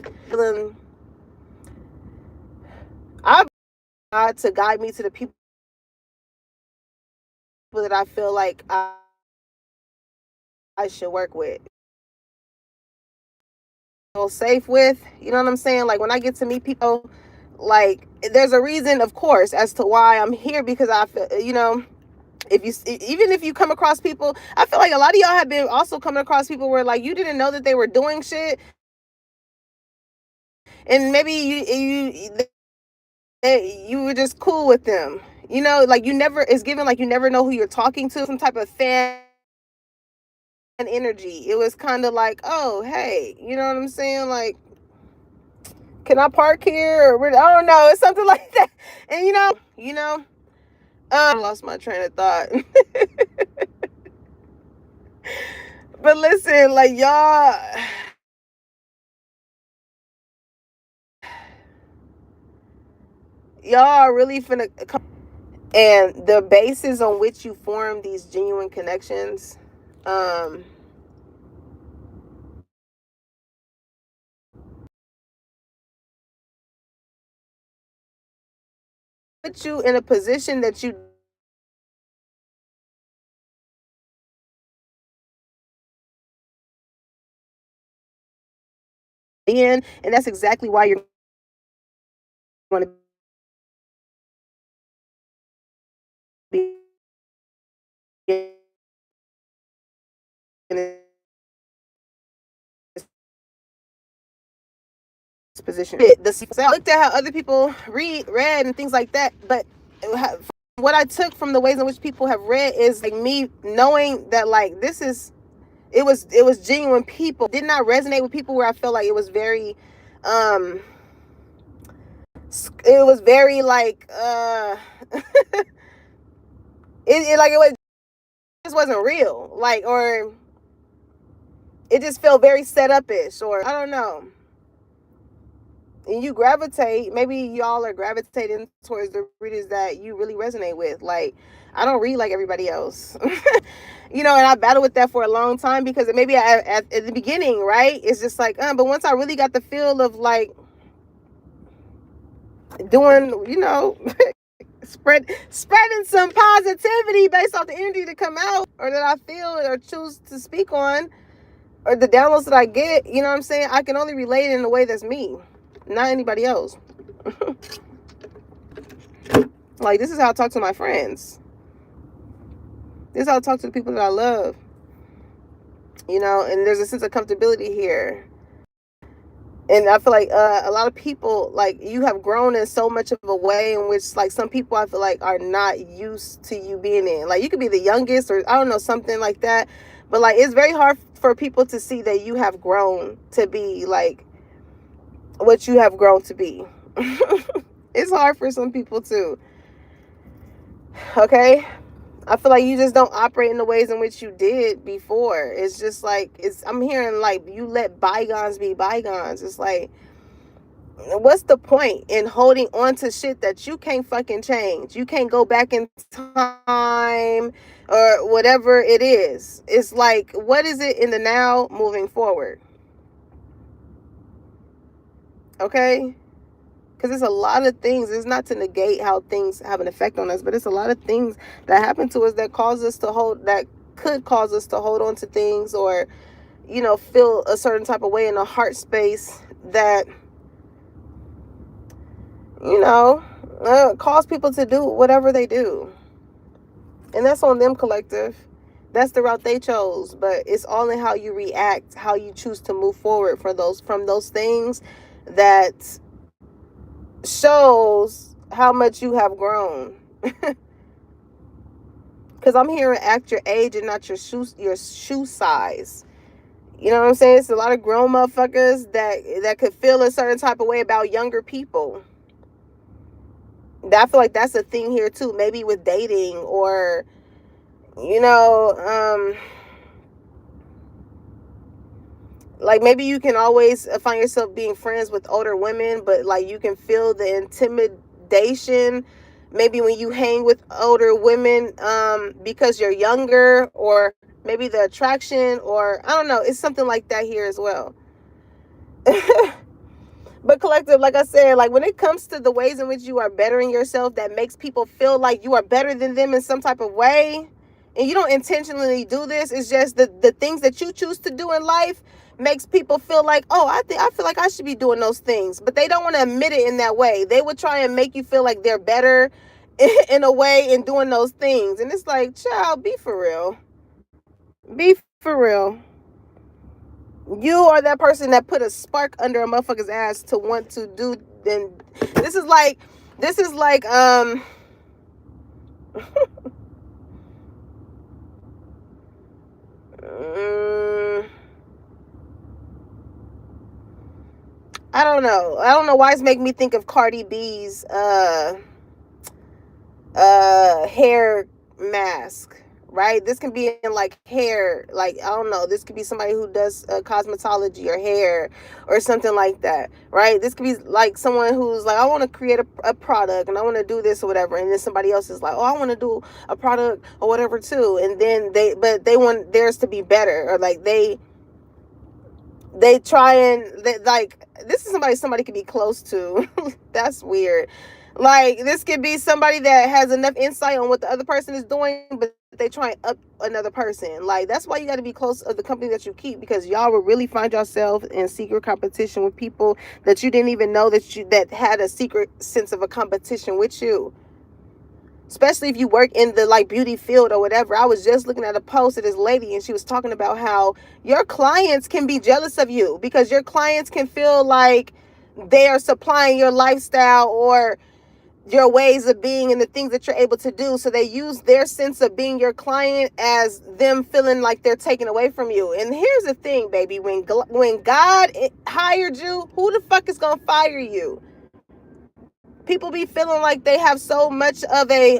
I've tried to guide me to the people that I feel like I should work with, feel safe with. You know what I'm saying? Like when I get to meet people, like there's a reason, of course, as to why I'm here, because I feel, even if you come across people, I feel like a lot of y'all have been also coming across people where like you didn't know that they were doing shit, and maybe you were just cool with them. Like it's given like you never know who you're talking to. Some type of fan energy. It was kind of like, oh hey, you know what I'm saying? Like, can I park here? Or I don't know. It's something like that. And I lost my train of thought. But listen, like y'all are really finna come. And the basis on which you form these genuine connections, put you in a position that you in, and that's exactly why you're going to be in this position. I looked at how other people read and things like that, but what I took from the ways in which people have read is like me knowing that like it was genuine people. Did not resonate with people where I felt like it was very it was very like it was just wasn't real, like, or it just felt very set up-ish, or I don't know. And you gravitate, maybe y'all are gravitating towards the readers that you really resonate with. Like, I don't read like everybody else. You know, and I battled with that for a long time, because maybe at the beginning, right, it's just like, but once I really got the feel of like doing, you know, spreading some positivity based off the energy to come out, or that I feel or choose to speak on, or the downloads that I get, you know what I'm saying, I can only relate it in a way that's me, not anybody else. Like, this is how I talk to my friends. This is how I talk to the people that I love. You know, and there's a sense of comfortability here. And I feel like a lot of people, like, you have grown in so much of a way in which, like, some people I feel like are not used to you being in. Like, you could be the youngest, or I don't know, something like that. But, like, it's very hard for people to see that you have grown to be, like, what you have grown to be. It's hard for some people, too. Okay? I feel like you just don't operate in the ways in which you did before. It's just like, I'm hearing like, you let bygones be bygones. It's like, what's the point in holding on to shit that you can't fucking change? You can't go back in time or whatever it is. It's like, what is it in the now moving forward? Okay? Because it's a lot of things. It's not to negate how things have an effect on us, but it's a lot of things that happen to us that could cause us to hold on to things, or, you know, feel a certain type of way in a heart space that, you know, cause people to do whatever they do. And that's on them, collective. That's the route they chose. But it's all in how you react, how you choose to move forward from those things that shows how much you have grown. Because I'm hearing act your age and not your shoe size. You know what I'm saying? It's a lot of grown motherfuckers that could feel a certain type of way about younger people. I feel like that's a thing here too. Maybe with dating, or, you know, like, maybe you can always find yourself being friends with older women, but like, you can feel the intimidation maybe when you hang with older women, because you're younger, or maybe the attraction, or I don't know, it's something like that here as well. But collective, like I said, like, when it comes to the ways in which you are bettering yourself, that makes people feel like you are better than them in some type of way, and you don't intentionally do this, it's just the things that you choose to do in life makes people feel like, oh, I feel like I should be doing those things, but they don't want to admit it in that way. They would try and make you feel like they're better in a way in doing those things, and it's like, child, be for real. Be for real. You are that person that put a spark under a motherfucker's ass to want to do. Then this is like I don't know. I don't know why it's making me think of Cardi B's hair mask, right? This can be in like hair, like, I don't know, this could be somebody who does cosmetology or hair or something like that, right? This could be like someone who's like, I want to create a product and I want to do this or whatever, and then somebody else is like, oh, I want to do a product or whatever too, and then they want theirs to be better, or like they try and like, this is somebody could be close to. That's weird. Like, this could be somebody that has enough insight on what the other person is doing, but they try and up another person. Like, that's why you got to be close of the company that you keep, because y'all will really find yourself in secret competition with people that you didn't even know that had a secret sense of a competition with you. Especially if you work in the like beauty field or whatever. I was just looking at a post of this lady, and she was talking about how your clients can be jealous of you, because your clients can feel like they are supplying your lifestyle or your ways of being and the things that you're able to do. So they use their sense of being your client as them feeling like they're taken away from you. And here's the thing, baby, when God hired you, who the fuck is gonna fire you? People be feeling like they have so much of a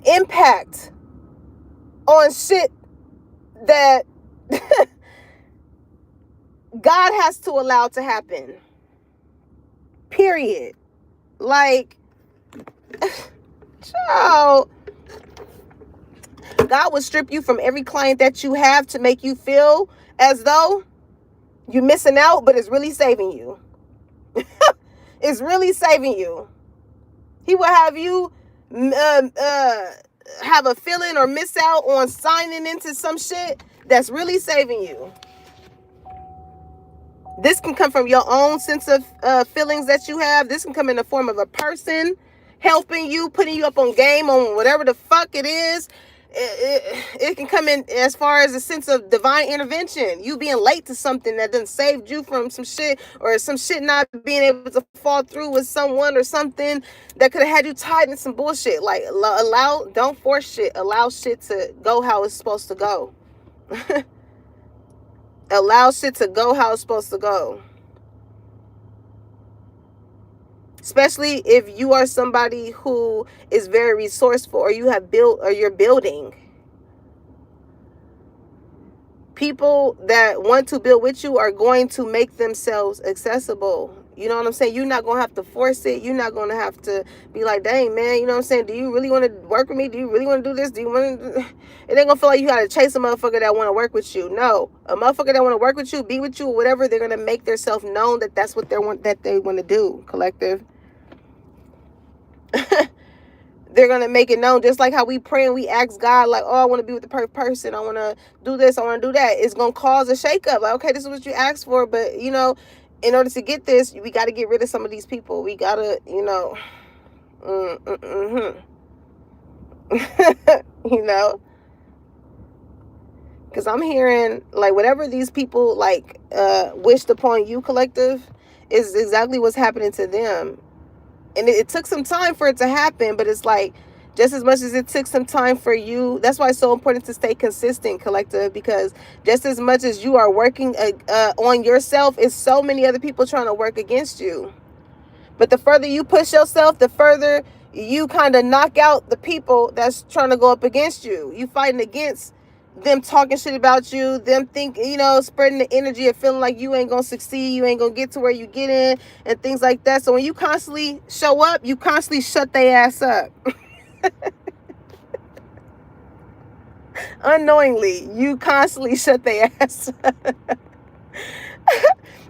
impact on shit that God has to allow to happen. Period. Like, child, God would strip you from every client that you have to make you feel as though you're missing out, but it's really saving you. It's really saving you. He will have you have a feeling or miss out on signing into some shit that's really saving you. This can come from your own sense of feelings that you have. This can come in the form of a person helping you, putting you up on game on whatever the fuck it is. It can come in as far as a sense of divine intervention. You being late to something that done saved you from some shit, or some shit not being able to fall through with someone or something that could have had you tied in some bullshit. Like, don't force shit. Allow shit to go how it's supposed to go. Allow shit to go how it's supposed to go. Especially if you are somebody who is very resourceful, or you have built, or you're building. People that want to build with you are going to make themselves accessible. You know what I'm saying? You're not going to have to force it. You're not going to have to be like, dang, man, you know what I'm saying? Do you really want to work with me? Do you really want to do this? Do you want to? It ain't going to feel like you got to chase a motherfucker that want to work with you. No. A motherfucker that want to work with you, be with you, or whatever, they're going to make themselves known that that's what they want to do, collective. They're going to make it known, just like how we pray and we ask God, like, oh, I want to be with the perfect person. I want to do this. I want to do that. It's going to cause a shakeup. Like, okay, this is what you asked for. But, you know, in order to get this, we got to get rid of some of these people. We got to, you know, you know, because I'm hearing, like, whatever these people, like, wished upon you, collective, is exactly what's happening to them. And it took some time for it to happen, but it's like, just as much as it took some time for you, that's why it's so important to stay consistent, collective, because just as much as you are working on yourself, is so many other people trying to work against you. But the further you push yourself, the further you kind of knock out the people that's trying to go up against you. You fighting against them talking shit about you, them spreading the energy of feeling like you ain't gonna succeed, you ain't gonna get to where you get in, and things like that. So when you constantly show up, you constantly shut their ass up. Unknowingly, you constantly shut their ass up.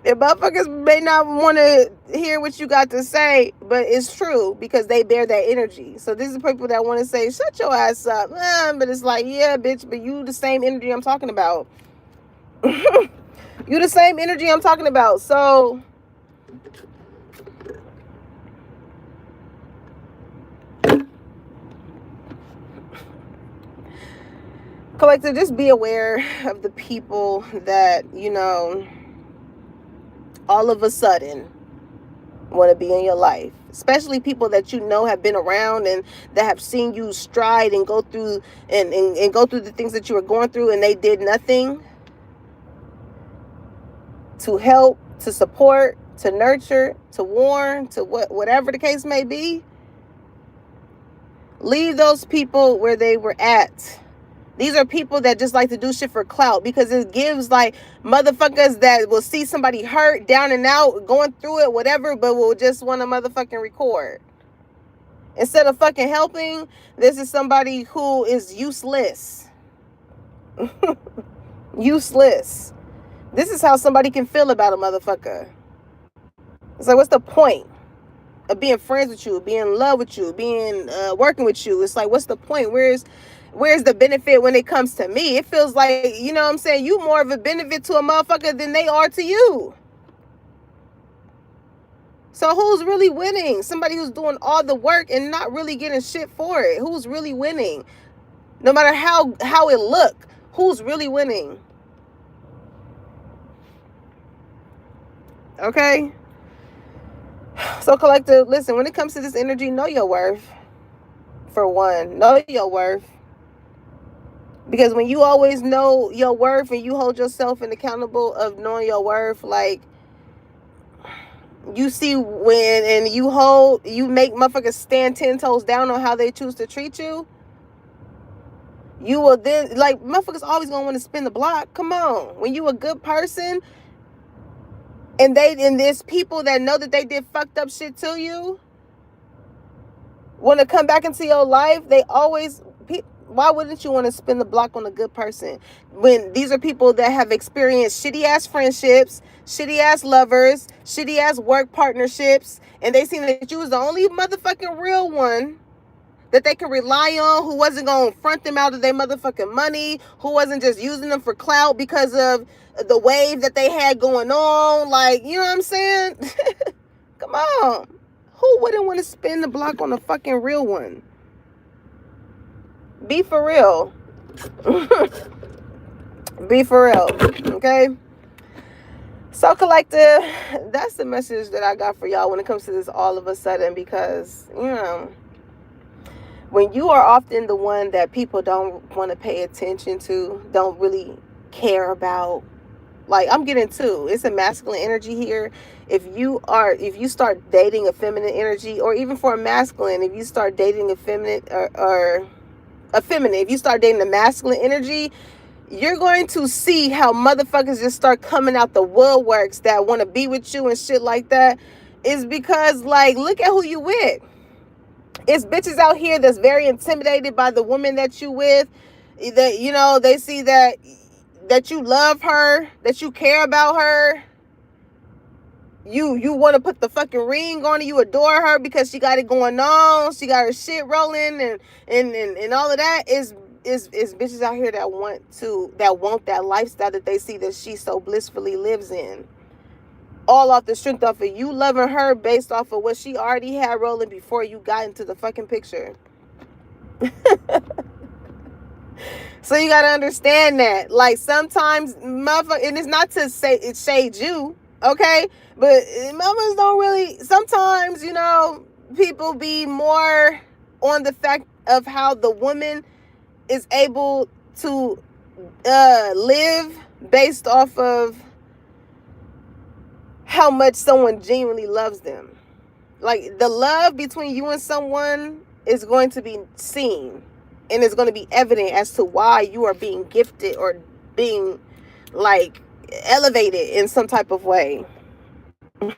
And motherfuckers may not want to hear what you got to say, but it's true, because they bear that energy. So this is people that want to say, shut your ass up. But it's like, yeah, bitch, but you the same energy I'm talking about. You the same energy I'm talking about. So collective, just be aware of the people that, you know, all of a sudden want to be in your life, especially people that you know have been around and that have seen you stride and go through and go through the things that you were going through, and they did nothing to help, to support, to nurture, to warn, to whatever the case may be. Leave those people where they were at. These are people that just like to do shit for clout, because it gives, like, motherfuckers that will see somebody hurt, down and out, going through it, whatever, but will just want to motherfucking record. Instead of fucking helping, this is somebody who is useless. Useless. This is how somebody can feel about a motherfucker. It's like, what's the point of being friends with you, being in love with you, being working with you? It's like, what's the point? Where's the benefit when it comes to me? It feels like, you know what I'm saying, you more of a benefit to a motherfucker than they are to you. So who's really winning? Somebody who's doing all the work and not really getting shit for it. Who's really winning? No matter how it look, who's really winning? Okay? So collective, listen, when it comes to this energy, know your worth. For one, know your worth. Because when you always know your worth and you hold yourself accountable of knowing your worth, like, you see when, and you make motherfuckers stand 10 toes down on how they choose to treat you, you will then, like, motherfuckers always gonna want to spin the block. Come on. When you a good person, and there's people that know that they did fucked up shit to you, want to come back into your life, they always, why wouldn't you want to spin the block on a good person? When these are people that have experienced shitty ass friendships, shitty ass lovers, shitty ass work partnerships, and they seen that you was the only motherfucking real one that they can rely on, who wasn't going to front them out of their motherfucking money, who wasn't just using them for clout because of the wave that they had going on. Like, you know what I'm saying? Come on. Who wouldn't want to spin the block on a fucking real one? Be for real. Be for real. Okay? So, collective, that's the message that I got for y'all when it comes to this all of a sudden, because, you know, when you are often the one that people don't want to pay attention to, don't really care about, like, I'm getting to, it's a masculine energy here. If you start dating a feminine energy, or even for a masculine, if you start dating a feminine or a feminine, if you start dating a masculine energy, you're going to see how motherfuckers just start coming out the woodworks that want to be with you and shit like that. Is because, like, look at who you with. It's bitches out here that's very intimidated by the woman that you with. That, you know, they see that you love her, that you care about her. You want to put the fucking ring on her. You adore her because she got it going on. She got her shit rolling and all of that. Is bitches out here that want that lifestyle that they see that she so blissfully lives in. All off the strength of you loving her based off of what she already had rolling before you got into the fucking picture. So you gotta understand that. Like, sometimes motherfucker, and it's not to say it shades you, okay? But mothers don't really, sometimes, you know, people be more on the fact of how the woman is able to live based off of how much someone genuinely loves them. Like, the love between you and someone is going to be seen, and it's going to be evident as to why you are being gifted or being, like, elevated in some type of way. And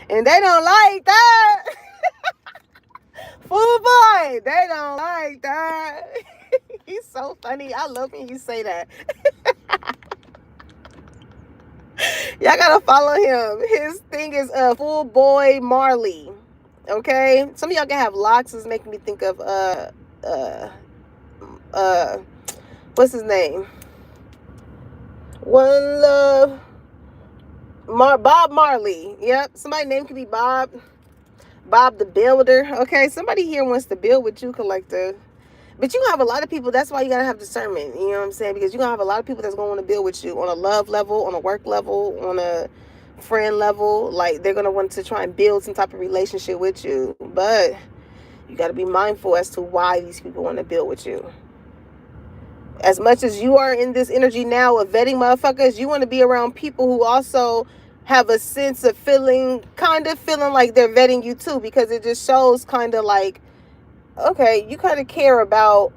they don't like that. Fool boy, they don't like that. He's so funny. I love when you say that. Y'all gotta follow him. His thing is Full Boy Marley. Okay? Some of y'all can have locks. Is making me think of what's his name? One Love. Bob Marley. Yep. Somebody's name could be Bob. Bob the Builder. Okay? Somebody here wants to build with you, collective. But you're going to have a lot of people. That's why you got to have discernment. You know what I'm saying? Because you're going to have a lot of people that's going to want to build with you on a love level, on a work level, on a friend level. Like, they're going to want to try and build some type of relationship with you. But you got to be mindful as to why these people want to build with you. As much as you are in this energy now of vetting motherfuckers, you want to be around people who also have a sense of feeling like they're vetting you too. Because it just shows kind of like, okay, you kind of care about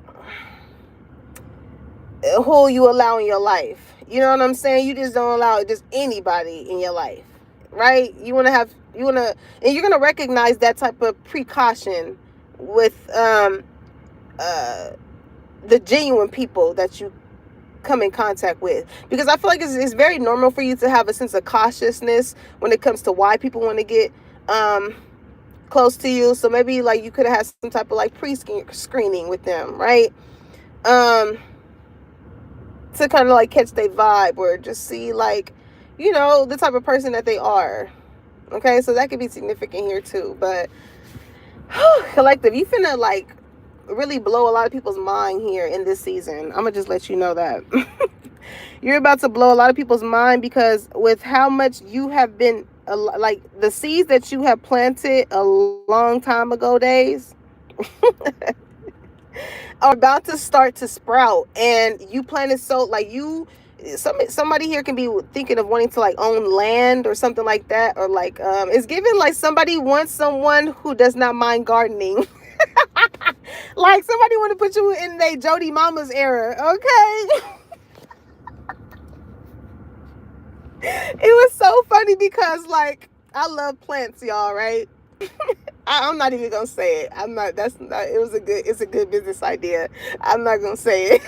who you allow in your life. You know what I'm saying? You just don't allow just anybody in your life, right? And you're going to recognize that type of precaution with the genuine people that you come in contact with. Because I feel like it's very normal for you to have a sense of cautiousness when it comes to why people want to get close to you. So maybe, like, you could have had some type of, like, pre-screening with them, right? To kind of, like, catch their vibe or just see, like, you know, the type of person that they are. Okay, so that could be significant here too. But collective, you finna, like, really blow a lot of people's mind here in this season. I'm gonna just let you know that. You're about to blow a lot of people's mind, because with how much you have been, like, the seeds that you have planted a long time ago days are about to start to sprout. And you planted, so, like, you somebody here can be thinking of wanting to like own land or something like that, or like it's given like somebody wants someone who does not mind gardening. Like somebody want to put you in a Jody Mama's era, okay? It was so funny because like I love plants, y'all, right? I'm not even gonna say it. I'm not. That's not. It was a good. It's a good business idea. I'm not gonna say it.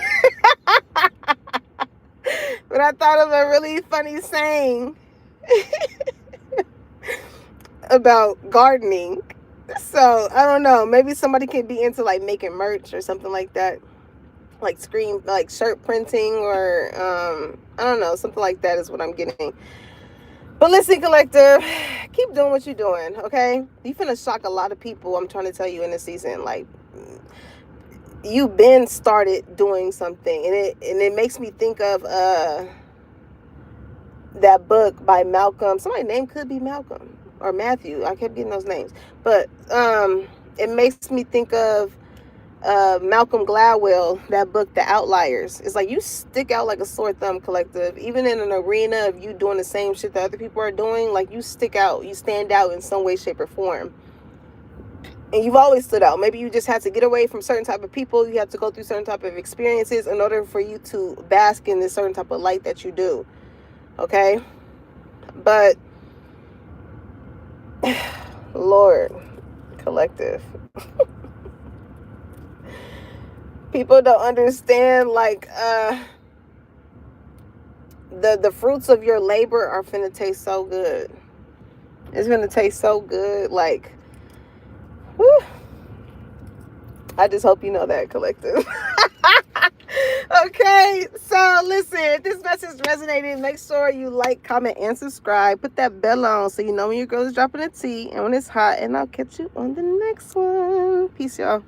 But I thought of a really funny saying about gardening. So I don't know. Maybe somebody can be into like making merch or something like that, like screen, like shirt printing, or I don't know, something like that is what I'm getting. But listen, collective, keep doing what you're doing, okay? You finna shock a lot of people. I'm trying to tell you in this season, like you been started doing something, and it makes me think of that book by Malcolm. Somebody's name could be Malcolm or Matthew. I kept getting those names, but it makes me think of Malcolm Gladwell, that book, The Outliers. It's like you stick out like a sore thumb, collective. Even in an arena of you doing the same shit that other people are doing, like you stick out, you stand out in some way, shape, or form. And you've always stood out. Maybe you just had to get away from certain type of people. You had to go through certain type of experiences in order for you to bask in this certain type of light that you do. Okay? But Lord, collective. People don't understand, like the fruits of your labor are finna taste so good. It's finna taste so good, like whew. I just hope you know that, collective. Okay, so listen, if this message resonated, make sure you like, comment, and subscribe. Put that bell on so you know when your girl is dropping a tea and when it's hot. And I'll catch you on the next one. Peace, y'all.